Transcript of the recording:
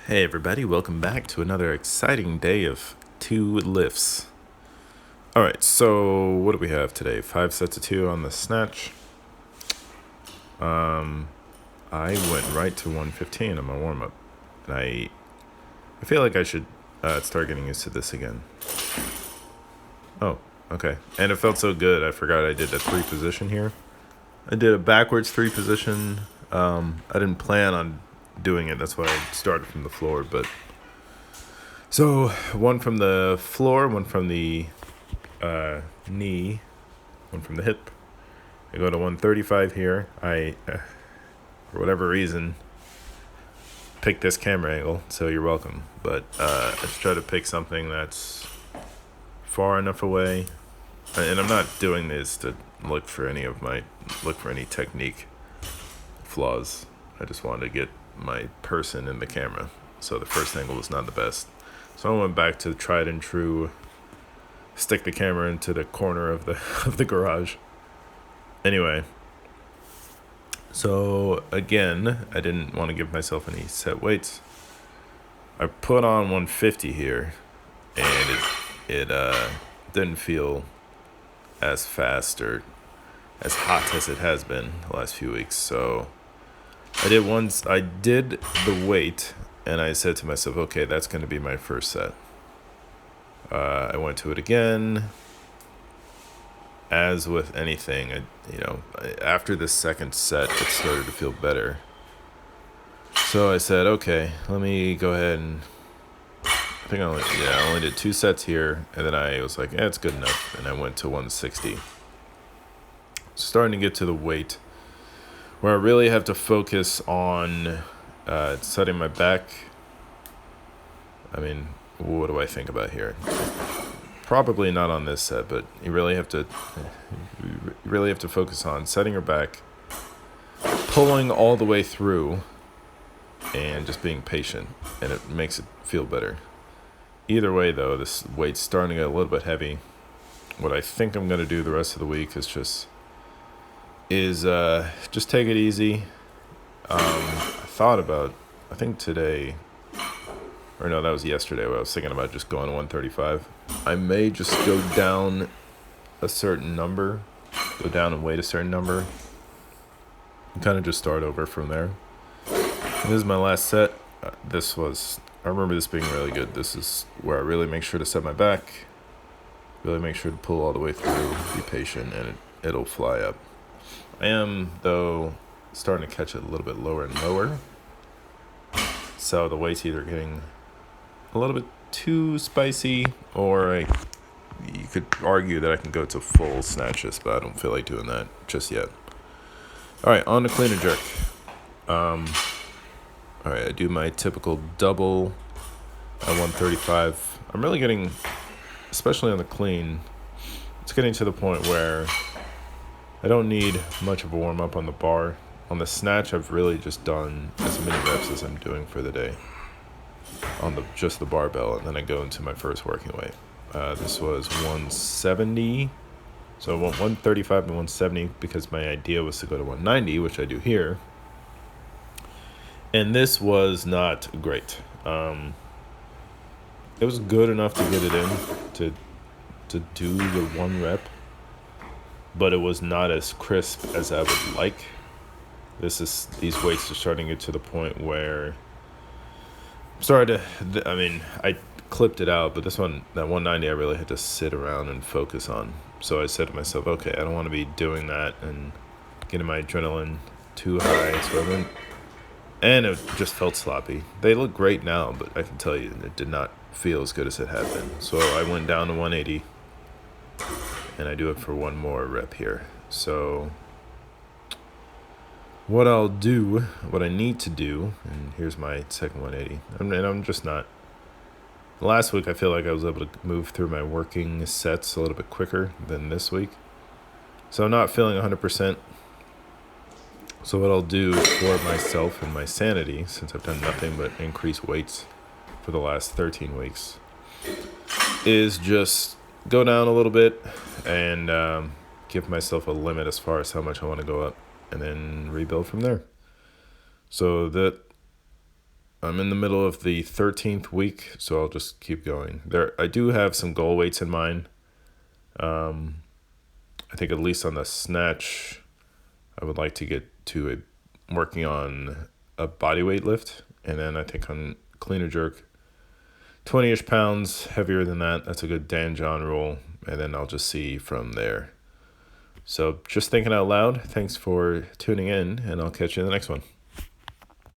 Hey everybody, welcome back to another exciting day of two lifts. Alright, so what do we have today? 5 sets of 2 on the snatch. I went right to 115 on my warm-up. And I feel like I should start getting used to this again. Oh, okay. And it felt so good, I forgot I did a 3 position here. I did a backwards 3 position. I didn't plan on doing it, that's why I started from the floor, but so one from the floor, one from the knee, one from the hip. I go to 135 here. I for whatever reason picked this camera angle, so you're welcome, but let's try to pick something that's far enough away, and I'm not doing this to look for any technique flaws. I just wanted to get my person in the camera, so the first angle was not the best. So I went back to tried and true, stick the camera into the corner of the garage. Anyway, so again, I didn't want to give myself any set weights. I put on 150 here, and it didn't feel as fast or as hot as it has been the last few weeks. So I did the weight, and I said to myself, okay, that's going to be my first set. I went to it again. As with anything, after the second set, it started to feel better. So I said, okay, let me go ahead and I only did 2 sets here, and then I was like, it's good enough, and I went to 160. Starting to get to the weight where I really have to focus on setting my back. I mean, what do I think about here? Probably not on this set, but you really have to focus on setting your back, pulling all the way through, and just being patient, and it makes it feel better. Either way, though, this weight's starting to get a little bit heavy. What I think I'm going to do the rest of the week is just take it easy. I think today, or no, that was yesterday, where I was thinking about just going to 135. I may just go down and weight a certain number, and kind of just start over from there. This is my last set. I remember this being really good. This is where I really make sure to set my back, really make sure to pull all the way through, be patient, and it'll fly up. I am, though, starting to catch it a little bit lower and lower, so the weight's either getting a little bit too spicy, or you could argue that I can go to full snatches, but I don't feel like doing that just yet. Alright, on to clean and jerk. Alright, I do my typical double at 135. I'm really getting, especially on the clean, it's getting to the point where I don't need much of a warm-up on the bar. On the snatch, I've really just done as many reps as I'm doing for the day on just the barbell, and then I go into my first working weight. This was 170, so I went 135 and 170 because my idea was to go to 190, which I do here. And this was not great. It was good enough to get it in, to do the 1 rep, but it was not as crisp as I would like. These weights are starting to get to the point where I clipped it out, but that 190 I really had to sit around and focus on. So I said to myself, okay, I don't want to be doing that and getting my adrenaline too high. So I went, and it just felt sloppy. They look great now, but I can tell you it did not feel as good as it had been. So I went down to 180, and I do it for 1 more rep here. So what I need to do, and here's my second 180, and I'm just not. Last week, I feel like I was able to move through my working sets a little bit quicker than this week. So I'm not feeling 100%. So what I'll do for myself and my sanity, since I've done nothing but increase weights for the last 13 weeks, is just go down a little bit and give myself a limit as far as how much I want to go up, and then rebuild from there. So that I'm in the middle of the 13th week, so I'll just keep going. I do have some goal weights in mind. I think at least on the snatch, I would like to get to working on a body weight lift, and then I think on clean or jerk, 20-ish pounds heavier than that. That's a good Dan John rule, and then I'll just see from there. So just thinking out loud. Thanks for tuning in, and I'll catch you in the next one.